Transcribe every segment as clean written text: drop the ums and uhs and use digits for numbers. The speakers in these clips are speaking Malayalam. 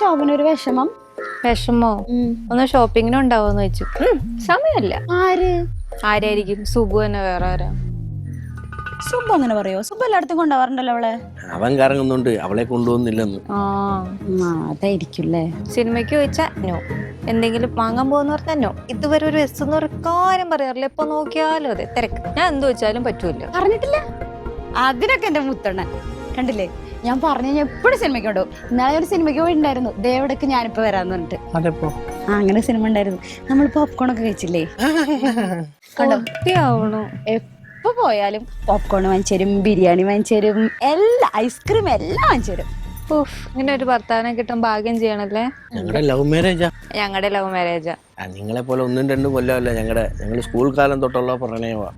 ശോഭനൊരു വിഷമം? വിഷമോ? ഒന്ന് ഷോപ്പിങ്ങിനും ഉണ്ടാവോന്ന് വെച്ചു. സമയമല്ല. ആര്? ആരായിരിക്കും? സുബു തന്നെ, വേറെ ആരാ? സുബു അങ്ങനെ പറയോ? സുബു എല്ലായിടത്തും കൊണ്ടുപോകാറുണ്ടല്ലോ അവളെ. അവൻ കറങ്ങുന്നുണ്ട്, അവളെ കൊണ്ടുപോകുന്നില്ലെന്ന്. അതായിരിക്കുംല്ലേ. സിനിമയ്ക്ക് ചോദിച്ചാ നോ, എന്തെങ്കിലും വാങ്ങാൻ പോകുന്ന പറഞ്ഞാൽ നോ. ഇതുവരെ ഒരു എസ് എന്ന് ഒരു കാര്യം പറയാറില്ല. എപ്പൊ നോക്കിയാലും അതെ തിരക്ക്. ഞാൻ എന്ത് വെച്ചാലും പറ്റൂല. പറഞ്ഞിട്ടില്ല. അതിനൊക്കെ എന്റെ മുത്തണ്ണൻ കണ്ടില്ലേ, ഞാൻ പറഞ്ഞു ഞാൻ എപ്പോഴും സിനിമയ്ക്ക് കൊണ്ടുപോകും. ഇന്നാളെ ഒരു സിനിമയ്ക്ക് പോയിട്ടുണ്ടായിരുന്നു, ദേവടക്ക് ഞാനിപ്പോ വരാന്ന് പറഞ്ഞിട്ട്. അങ്ങനെ സിനിമ ഉണ്ടായിരുന്നു. നമ്മൾ പോപ്കോൺ ഒക്കെ കഴിച്ചില്ലേ? കണ്ടോ? എപ്പോ പോയാലും പോപ്കോൺ വാങ്ങിച്ചു തരും, ബിരിയാണി വാങ്ങിച്ചു തരും, എല്ലാ ഐസ്ക്രീം എല്ലാം വാങ്ങിച്ചു തരും. ഇങ്ങനെ ഒരു ഭർത്താവിനെ കിട്ടാൻ ഭാഗ്യം ചെയ്യണല്ലേ. ഞങ്ങളുടെ ലവ് മാരേജാ. ഞങ്ങളുടെ ലവ് മാരേജാ. നിങ്ങളെ പോലെ 1-2 കൊല്ലമല്ല, ഞങ്ങൾ സ്കൂൾ കാലം തൊട്ടുള്ള പ്രണയമാ.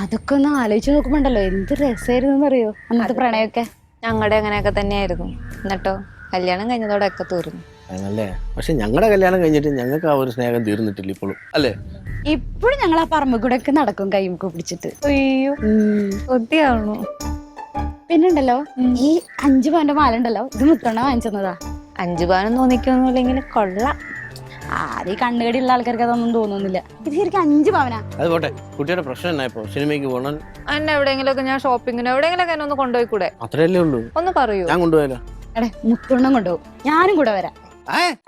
അതൊക്കെ ഒന്ന് ആലോചിച്ച് നോക്കുമ്പോണ്ടല്ലോ എന്ത് രസമായിരുന്നു അറിയോ അന്നത്തെ പ്രണയമൊക്കെ. ഞങ്ങളുടെ അങ്ങനെയൊക്കെ തന്നെയായിരുന്നു. എന്നിട്ടോ കല്യാണം കഴിഞ്ഞതോടെ ഒക്കെ തീർന്നു. ആണല്ലേ? പക്ഷെ ഞങ്ങളുടെ കല്യാണം കഴിഞ്ഞിട്ട് ഞങ്ങൾക്ക് ആ ഒരു സ്നേഹം തീർന്നിട്ടില്ല ഇപ്പോഴും, അല്ലേ? ഇപ്പോഴും ഞങ്ങൾ ആ പറമ്പ് കൂടെ ഒക്കെ നടക്കും കൈമുക്ക് പിടിച്ചിട്ട്. അയ്യോ കൊതിയാവണു. പിന്നുണ്ടല്ലോ ഈ 5 പവന്റെ മാല ഉണ്ടല്ലോ, ഇത് മുത്തണ്ണ വാങ്ങിച്ചതാ. 5 പവനും തോന്നിക്കൊന്നുമില്ലെങ്കിൽ കൊള്ളാം. ഈ കണ്ണുകടിയുള്ള ആൾക്കാർക്ക് അതൊന്നും തോന്നുന്നില്ല. ഇത് ശരിക്കും 5 പവനാ. അത് പോട്ടെ, കുട്ടിയുടെ പ്രശ്നം എന്നായിപ്പോ? സിനിമയ്ക്ക് പോകണം. എന്നെ എവിടെയെങ്കിലൊക്കെ ഞാൻ ഷോപ്പിങ്ങിന് എവിടെയെങ്കിലൊക്കെ എന്നെ ഒന്ന് കൊണ്ടുപോയി കൂടെ? അത്രയല്ലേ ഉള്ളൂ. ഒന്ന് പറയൂ. ഞാൻ കൊണ്ടുപോയാലോ? എടേ മുത്തുണ്ണം കൊണ്ടുപോകും, ഞാനും കൂടെ വരാം.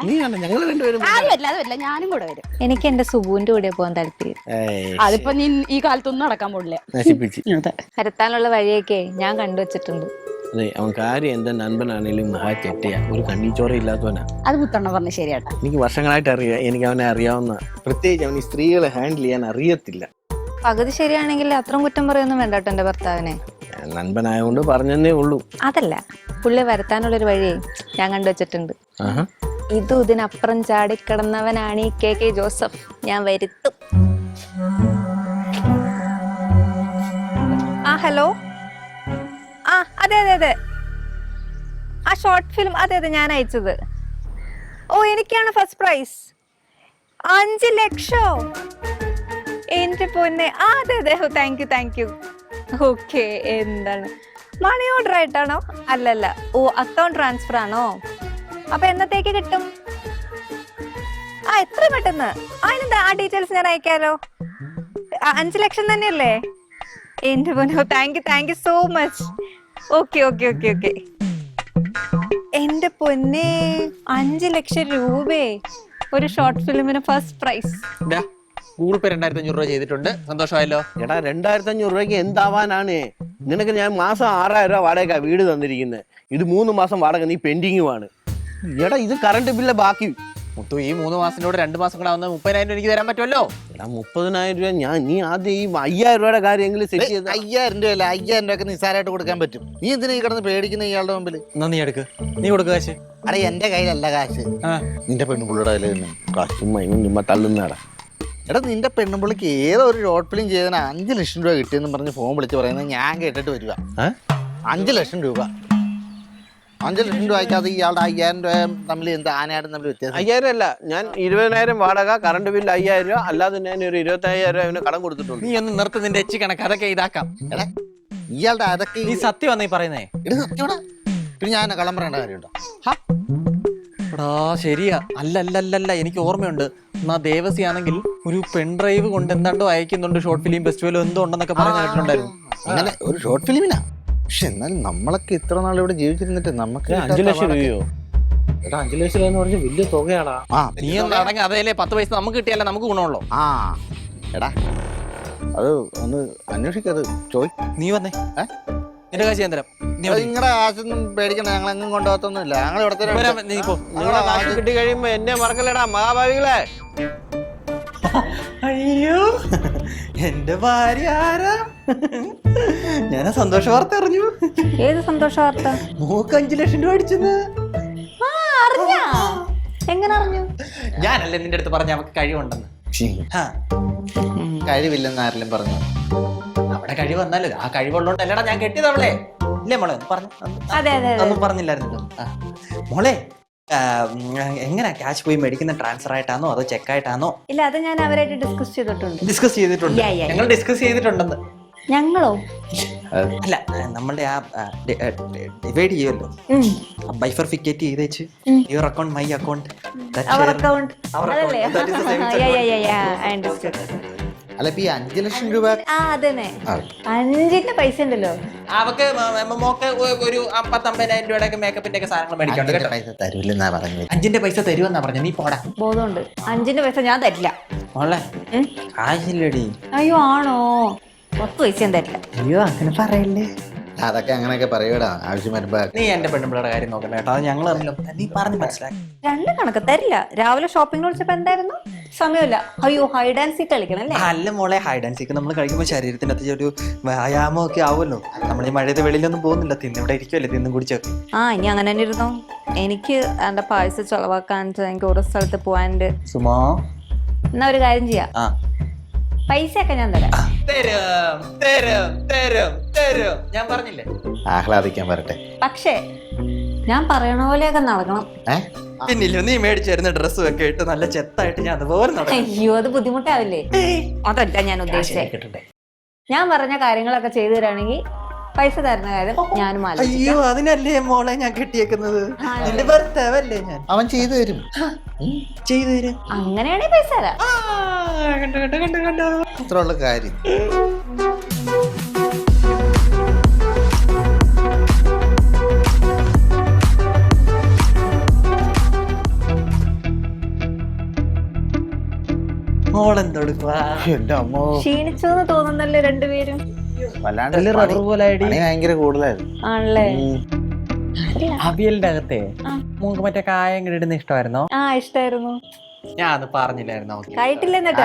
ഞങ്ങൾ രണ്ടുപേരും. അത് പറ്റില്ല, ഞാനും കൂടെ വരും. എനിക്ക് എന്റെ സുബുവിന്റെ കൂടെ പോകാൻ താല്പര്യം. അതിപ്പോ നീ ഈ കാലത്തൊന്നും നടക്കാൻ പോടില്ല. നശിപ്പിച്ച് വരത്താനുള്ള വഴിയൊക്കെ ഞാൻ കണ്ടുവച്ചിട്ടുണ്ട്. അതെ, അവൻ കാര്യം എന്താ നൻപനാണെങ്കിലും മഹാ ചെറ്റയാ, ഒരു കണ്ണീച്ചോറ ഇല്ലാത്തവനാ. അത് മുത്തണ്ണ പറഞ്ഞ ശരിയാട്ടാ. എനിക്ക് വർഷങ്ങളായിട്ട് അറിയാം, എനിക്ക് അവനെ അറിയാവുന്ന. പ്രത്യേകിച്ച് അവൻ ഈ സ്ത്രീകളെ ഹാൻഡിൽ ചെയ്യാൻ അറിയത്തില്ല. പകുതി ശരിയാണെങ്കിൽ അത്രയും കുറ്റം പറയൊന്നും വേണ്ട കേട്ടോ എന്റെ ഭർത്താവിനെ. നൻപനായോണ്ട് പറഞ്ഞതേ ഉള്ളൂ. അതല്ല, പുള്ളി വരത്താനുള്ളൊരു വഴി ഞാൻ കണ്ടുവച്ചിട്ടുണ്ട്. ഇതും ഇതിനപ്പുറം ചാടിക്കിടന്നവനാണ് ഈ KK ജോസഫ്. ഞാൻ വരുത്തും. ഹലോ. അതെ അതെ അതെ, ആ ഷോർട്ട് ഫിലിം അതെ ഞാൻ അയച്ചത്. എനിക്കാണ് ഫസ്റ്റ് പ്രൈസ്. 5 ലക്ഷം. എന്റെ പൊന്നെ. അതെ അതെ, താങ്ക് യു. ഓക്കെ, എന്താണ് മണി ഓർഡർ ആയിട്ടാണോ? അല്ലല്ല, അക്കൗണ്ട് ട്രാൻസ്ഫർ ആണോ? അപ്പൊ എന്നത്തേക്ക് കിട്ടും? എത്ര പെട്ടെന്ന്? അതിനെന്താ, ആ ഡീറ്റെയിൽസ് ഞാൻ അയക്കാലോ. 5 ലക്ഷം തന്നെയല്ലേ? എന്റെ പൊന്നോ, thank you so much. Okay. എന്റെ പൊന്നെ, 5 ലക്ഷം രൂപയെ ഒരു ഷോർട്ട് ഫിലിമിന് ഫസ്റ്റ് പ്രൈസ്. ഗൂഗിൾ പേ 2500 രൂപ ചെയ്തിട്ടുണ്ട്. സന്തോഷമായല്ലോ. എടാ, 2500 രൂപയ്ക്ക് എന്താവാനാണ്? നിനക്ക് ഞാൻ മാസം 6000 രൂപ വാടക വീട് തന്നിരിക്കുന്നത്. ഇത് 3 മാസം വാടക നീ പെൻഡിങ്ങുമാണ്. എടാ, ഇത് കറണ്ട് ബില്ല് ബാക്കി. മുത്തു, ഈ 3 മാസത്തിനോട് 2 മാസം കൂടെ ആവുന്ന 30,000 എനിക്ക് തരാൻ പറ്റുമല്ലോ. എടാ, 30,000 രൂപ നീ ആദ്യം ഈ 5000 രൂപയുടെ കാര്യമെങ്കിലും സെറ്റ് ചെയ്ത്. 5000 രൂപ അല്ല, 5000 രൂപ നിസ്സാരമായിട്ട് കൊടുക്കാൻ പറ്റും. നീ എന്തിനാ ഈ കിടന്ന് പേടിക്കുന്ന ഇയാളുടെ മുമ്പിൽ? എന്നാ നീ എടുക്ക്, നീ കൊടുക്ക കാശ്. അടെ എന്റെ കയ്യിലല്ല കാശ്, നിന്റെ പെണ്ണുപിള്ളിയുടെ കയ്യിൽ കാശ്. ചുമ്മാ തള്ളുന്നടാ. എടാ, നിന്റെ പെണ്ണുപിള്ളിക്ക് ഏതോ ഒരു ഷോർട്ട് ഫിലിം ചെയ്തതിന് 5 ലക്ഷം രൂപ കിട്ടിയെന്ന് പറഞ്ഞ് ഫോൺ വിളിച്ച് പറയുന്നത് ഞാൻ കേട്ടിട്ട് വരിക. 5 ലക്ഷം രൂപ 5 ലക്ഷം രൂപ അയക്കാതെ ഇയാളുടെ 5000 രൂപ തമ്മിൽ എന്താ ആനയാടും തമ്മിൽ വ്യത്യാസം? 5000 അല്ല, ഞാൻ 20,000 വാടക, കറണ്ട് ബില്ല് 5000 രൂപ, അല്ലാതെ ഞാൻ ഒരു 25,000 രൂപ അവന് കടം കൊടുത്തിട്ടുണ്ട്. നീ ഒന്ന് നിർത്ത് നിന്റെ എച്ചി കണക്ക്, അതൊക്കെ ഇതാക്കാം. എടാ, ഇയാളുടെ അതൊക്കെ നീ സത്യം വന്നീ പറയുന്നേ. ഇത് സത്യമാടാ. പിന്നെ ഞാൻ കള്ളം പറയേണ്ട കാര്യമുണ്ടോ? എടാ ശരിയാ. അല്ല, എനിക്ക് ഓർമ്മയുണ്ട്. എന്നാ ദേവസി ആണെങ്കിൽ ഒരു പെൺഡ്രൈവ് കൊണ്ട് എന്താണ്ടോ അയക്കുന്നുണ്ട്, ഷോർട്ട് ഫിലിം ഫെസ്റ്റിവലോ എന്തോ ഉണ്ടെന്നൊക്കെ പറഞ്ഞു കേട്ടിട്ടുണ്ടായിരുന്നു. അങ്ങനെ ഒരു ഷോർട്ട് ഫിലിമിനാ. പക്ഷെ എന്നാലും നമ്മളൊക്കെ ഇത്ര നാൾ ഇവിടെ ജീവിച്ചിരുന്നിട്ട് നമുക്ക് 5 ലക്ഷം രൂപയോ? എടാ, 5 ലക്ഷം എന്ന് പറഞ്ഞാൽ വലിയ തുകയാടാ. നീ ഒന്ന് അടങ്ങി. അതേലേ 10 പൈസ നമുക്ക് കിട്ടിയാലേ നമുക്ക് ഗുണമുള്ളൂ. എടാ, അത് ഒന്ന് അന്വേഷിക്കത് ചോയ്. നീ വന്നേ, നിന്റെ കാശ് ഞാൻ തരാം. നിങ്ങളുടെ കാശൊന്നും പേടിക്കണ്ട, ഞങ്ങൾ എങ്ങും കൊണ്ടുപോകത്തൊന്നുമില്ല. ഞങ്ങൾ ഇവിടെ നീ പോ. നിങ്ങളെ കാശ് കിട്ടി കഴിയുമ്പോ എന്നെ മറക്കല്ലടാ മഹാഭാവികളെ. അയ്യോ, എന്റെ ഭാര്യ ആരാ? ഞാൻ സന്തോഷ വാർത്ത അറിഞ്ഞു. ഏത് സന്തോഷ വാർത്ത? മോക്ക് 5 ലക്ഷം രൂപ അടിച്ചെന്ന്. എങ്ങനെ അറിഞ്ഞു? ഞാനല്ലേ നിന്റെ അടുത്ത് പറഞ്ഞ അവക്ക് കഴിവുണ്ടെന്ന്. കഴിവില്ലെന്ന് ആരെങ്കിലും പറഞ്ഞു? അവിടെ കഴിവ് വന്നാലോ, ആ കഴിവുള്ളോണ്ട് അല്ലടാ ഞാൻ കെട്ടിയത് അവളെ. ഇല്ലേ മോളെ? പറഞ്ഞു. അതെ ഒന്നും പറഞ്ഞില്ലായിരുന്നല്ലോ. മോളെ, എങ്ങനെ ക്യാഷ് പോയി മേടിക്കുന്ന? ട്രാൻസ്ഫർ ആയിട്ടാണോ അതോ ചെക്ക് ആയിട്ടാണോ? ഇല്ല, അത് ഞാൻ അവരായിട്ട് ഡിസ്കസ് ചെയ്തിട്ടുണ്ട്. ഡിസ്കസ് ചെയ്തിട്ടുണ്ട്. ഞങ്ങൾ ഡിസ്കസ് ചെയ്തിട്ടുണ്ടെന്ന്. ഞങ്ങളോ? അല്ല നമ്മളുടെ ആ ഡിവൈഡ് ചെയ്യുമല്ലോ, ബൈഫർഫിക്കേറ്റ് ചെയ്തേച്ച് your account my account our account അതല്ലേ? അല്ല ഇപ്പൊ ഈ 5 ലക്ഷം രൂപ ആ അതന്നെ, 5ന്റെ പൈസ ഉണ്ടല്ലോ. അവക്ക് മോക്ക് ഒരു 50-50,000 രൂപയുടെ മേക്കപ്പിന്റെ ഒക്കെ സാധനങ്ങൾ മേടിക്കണ്ട കേട്ടോ. പൈസ തരൂലെന്നാ പറഞ്ഞത്. 5ന്റെ പൈസ തരുമെന്നാ പറഞ്ഞ, നീ പോടാ. ബോധമുണ്ട്, 5ന്റെ പൈസ ഞാൻ തരില്ല. മോളെ കാശില്ലടി. അയ്യോ ആണോ? 10 പൈസ ഞാൻ തരില്ല. അയ്യോ അങ്ങനെ പറയല്ലേ. അതൊക്കെ അങ്ങനെയൊക്കെ പറയൂടാ, ആവശ്യം വരുമ്പോ. നീ എന്റെ പെണ്ണുപിള്ളയുടെ കാര്യം നോക്കണ്ട കേട്ടോ, അത് ഞങ്ങൾ തമ്മിലും നീ പറഞ്ഞ് മനസ്സിലാക്കി. 2 കണക്ക് തരില്ല. രാവിലെ ഷോപ്പിംഗ് വിളിച്ചപ്പോ എന്തായിരുന്നു? സമയമില്ല. അയ്യോ ഹൈഡ് ആൻഡ് സീക്ക് കളിക്കണം അല്ലേ? അല്ല മോളെ, ഹൈഡ് ആൻഡ് സീക്ക് നമ്മൾ കഴിക്കുമ്പോൾ ശരീരത്തിന്റെ അകത്ത് ഒരു വ്യായാമം ഒക്കെ ആവുമല്ലോ. നമ്മൾ ഈ മഴയത്ത് വെളിയിലൊന്നും പോകുന്നില്ല, തിന്നിവിടെ ഇരിക്കുമല്ലേ, തിന്നും കുടിച്ചൊക്കെ. ഇനി അങ്ങനെ തന്നെ ഇരുന്നോ. എനിക്ക് എന്റെ പൈസ ചെലവാക്കാൻ എനിക്ക് ഓരോ സ്ഥലത്ത് പോവാനുണ്ട്. സുമാ എന്നാ ഒരു കാര്യം ചെയ്യാം, പൈസ ഒക്കെ ഞാൻ തരാം. ഞാൻ പറഞ്ഞില്ലേ ആഹ്ലാദിക്കാൻ വരട്ടെ. പക്ഷേ ഞാൻ പറയണ പോലെയൊക്കെ നടക്കണം. പിന്നില്ലോ, നീ മേടിച്ചു തരുന്ന ഡ്രസ്സും ഒക്കെ ഇട്ട് നല്ല ചെത്തായിട്ട് ഞാൻ അതുപോലെ നടക്കും. അയ്യോ അത് ബുദ്ധിമുട്ടാവില്ലേ? അതല്ല ഞാൻ ഉദ്ദേശിച്ചത്. ഞാൻ പറഞ്ഞ കാര്യങ്ങളൊക്കെ ചെയ്തു തരാണെങ്കിൽ പൈസ തരുന്ന കാര്യം ഞാനും ആലോചിക്കാം. അയ്യോ അതിനല്ലേ മോളെ ഞാൻ കെട്ടിയേക്കുന്നത്, നിന്റെ ഭർത്താവല്ലേ ഞാൻ. അവൻ ചെയ്തു തരും, ചെയ്തു തരും. അങ്ങനെയാണെങ്കിൽ പൈസ തരാം. അത്രയുള്ള കാര്യം. മോളെന്തെടുക്കുവാ? എന്റെ അമ്മോ, ക്ഷീണിച്ചു എന്ന് തോന്നുന്നല്ലേ രണ്ടുപേരും? വല്ലാണ്ട് റബ്ബർ പോലെ പണി ഭയങ്കര കൂടുതലായിരുന്നു. ആണല്ലേ? അവിയലിന്റെ അകത്തെ നമുക്ക് മറ്റേ കായം കിട്ടുന്ന ഇഷ്ടമായിരുന്നോ? ഇഷ്ടായിരുന്നു. ഞാൻ അത് പറഞ്ഞില്ലായിരുന്നോ? കഴിട്ടില്ല എന്നിട്ട്?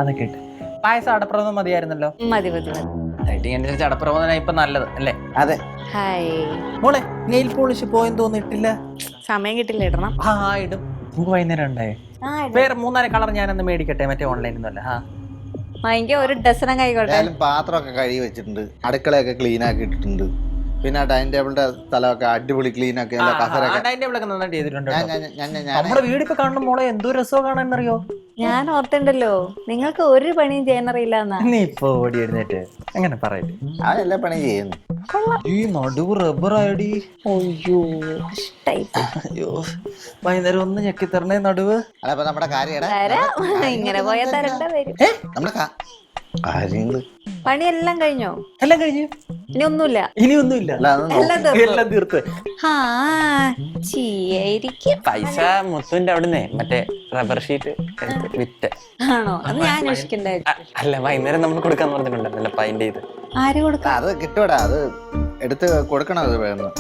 അതൊക്കെ ഇട്ട് പായസം അടപ്രഥമൻ മതിയായിരുന്നല്ലോ. മതി മതി മതി. ഡയറ്റിംഗ് അടപ്രഥമന ഇപ്പൊ നല്ലത് അല്ലേ? അതെ. ഹായ് മോളെ, നെയിൽ പോളിഷ് പോയെന്ന് തോന്നിട്ടില്ല? സമയം കിട്ടില്ല, ഇടണം. ഇടും. നമുക്ക് വൈകുന്നേരം ഉണ്ടായേ. വേറെ 3-4 കളർ ഞാനൊന്ന് മേടിക്കട്ടെ, മറ്റേ ഓൺലൈനിൽ നിന്നല്ല. എനിക്ക് ഒരു ഡസനം കൈകോട്ടെ. പാത്രമൊക്കെ കഴുകി വെച്ചിട്ടുണ്ട്, അടുക്കളയൊക്കെ ക്ലീൻ ആക്കി ഇട്ടിട്ടുണ്ട്. പിന്നെ ഡൈനിങ് ടേബിളിന്റെ സ്ഥലമൊക്കെ അടിപൊളി ക്ലീൻ ആക്കി. നമ്മുടെ വീടിപ്പോ കാണുന്ന മോളെ എന്തോ രസമോ കാണാനറിയോ? ഞാൻ ഓർത്തുണ്ടല്ലോ നിങ്ങൾക്ക് ഒരു പണിയും ചെയ്യാനറിയില്ല എന്നാ. നീ ഇപ്പൊ ഓടി എഴുന്നേറ്റ് അങ്ങനെ പറയല്ലേ. അവൻ എല്ലാ പണിയും ചെയ്യുന്നു. ഈ നടുവ് റബ്ബർ ആയടി. അയ്യോ അയ്യോ, വൈകുന്നേരം ഒന്ന് ഞെക്കി തരണേ നടുവ്. അപ്പൊ നമ്മുടെ കാര്യം ഇങ്ങനെ പോയാൽ തരണ്ട വരും. നമ്മുടെ കാര്യങ്ങള് പണിയെല്ലാം കഴിഞ്ഞോ? എല്ലാം കഴിഞ്ഞു. ഇനി ഒന്നുമില്ല. എല്ലാം തീർത്ത്. പൈസ മുത്തുവിന്റെ അവിടുന്ന് മറ്റേ റബ്ബർ ഷീറ്റ് വിറ്റ്. ആണോ? അത് ഞാൻ അന്വേഷിക്കണ്ടായിരുന്നു. അല്ല, വൈകുന്നേരം നമ്മൾ കൊടുക്കാന്ന് പറഞ്ഞിട്ടുണ്ടല്ലോ പൈൻ്റെ ഇത്. ആര് കൊടുക്കാം? അത് കിട്ടൂടാ, അത് എടുത്ത് കൊടുക്കണം. അത് വേണം.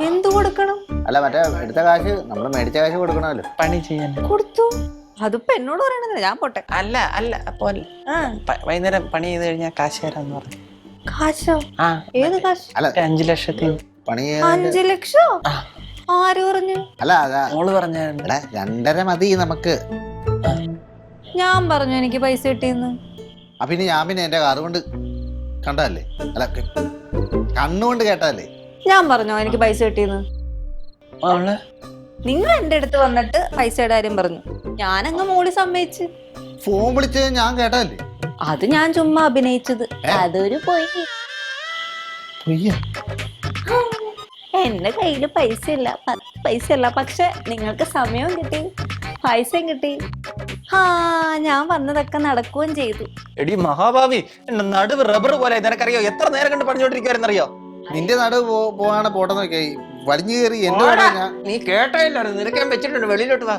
എന്തു കൊടുക്കണം? അല്ല മറ്റേ എടുത്ത കാശ്, നമ്മള് മേടിച്ച കാശ് കൊടുക്കണമല്ലോ. പണി ചെയ്യാൻ കൊടുത്തു. അതിപ്പോ എന്നോട് പറയണത്, ഞാൻ പോട്ടെ. അല്ല അപ്പൊ വൈകുന്നേരം പണി ചെയ്ത് കഴിഞ്ഞാൽ കാശ് തരാന്ന് പറഞ്ഞു. കാശോ? ഏത് കാശ്? അല്ല 5 ലക്ഷത്തിന് പണി 5 ലക്ഷം? ആര് പറഞ്ഞു? അല്ല അതാ മോള് പറഞ്ഞ 2.5 മതി നമുക്ക്. ഞാൻ പറഞ്ഞു എനിക്ക് പൈസ കിട്ടിയെന്ന്. പിന്നെ ഞാൻ എന്റെ കാതുകൊണ്ട് കണ്ടതല്ലേ, അല്ല കണ്ണുകൊണ്ട് കേട്ടതല്ലേ. ഞാൻ പറഞ്ഞോ എനിക്ക് പൈസ കിട്ടിയെന്ന്? നിങ്ങൾ എന്റെ അടുത്ത് വന്നിട്ട് പൈസയുടെ കാര്യം പറഞ്ഞു, ഞാനങ്ങ് മോളി സമ്മതിച്ച്. ഫോൺ വിളിച്ചത് ഞാൻ കേട്ടതല്ലേ. അത് ഞാൻ ചുമ്മാ അഭിനയിച്ചത്. അതൊരു പോയി. എന്റെ കയ്യില് പൈസ ഇല്ല, 10 പൈസ ഇല്ല. പക്ഷെ നിങ്ങൾക്ക് സമയവും കിട്ടി, പൈസയും കിട്ടി. ഞാൻ വന്നതൊക്കെ നടക്കുകയും ചെയ്തു. എടി മഹാഭാവി, നടുവ് റബ്ബർ പോലെ. നിനക്കറിയോ എത്ര നേരം കണ്ട് പറഞ്ഞോണ്ടിരിക്കുവായിരുന്നറിയോ? നിന്റെ നടുവ് പോവാണ് പോട്ടെന്ന് നോക്കിയായി വലിഞ്ഞു കയറി. നീ കേട്ടില്ല, നിനക്ക് ഞാൻ വെച്ചിട്ടുണ്ട്. വെളിയിലോട്ട് വാ.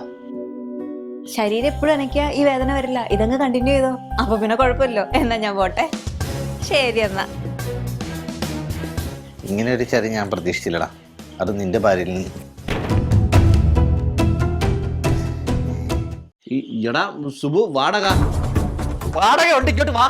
ശരീരം എപ്പോഴും എനിക്ക് ഈ വേദന വരില്ല. ഇതങ്ങ് കണ്ടിന്യൂ ചെയ്തോ, അപ്പൊ പിന്നെ കുഴപ്പമില്ലോ. എന്നാ ഞാൻ പോട്ടെ. ശരി എന്നാ. ഇങ്ങനെ ഒരു ചതി ഞാൻ പ്രതീക്ഷിച്ചില്ലടാ, അത് നിന്റെ ഭാര്യയിൽ നിന്ന്. എടാ സുബു, വാടക ഉണ്ട്, ഇങ്ങോട്ട് വാ.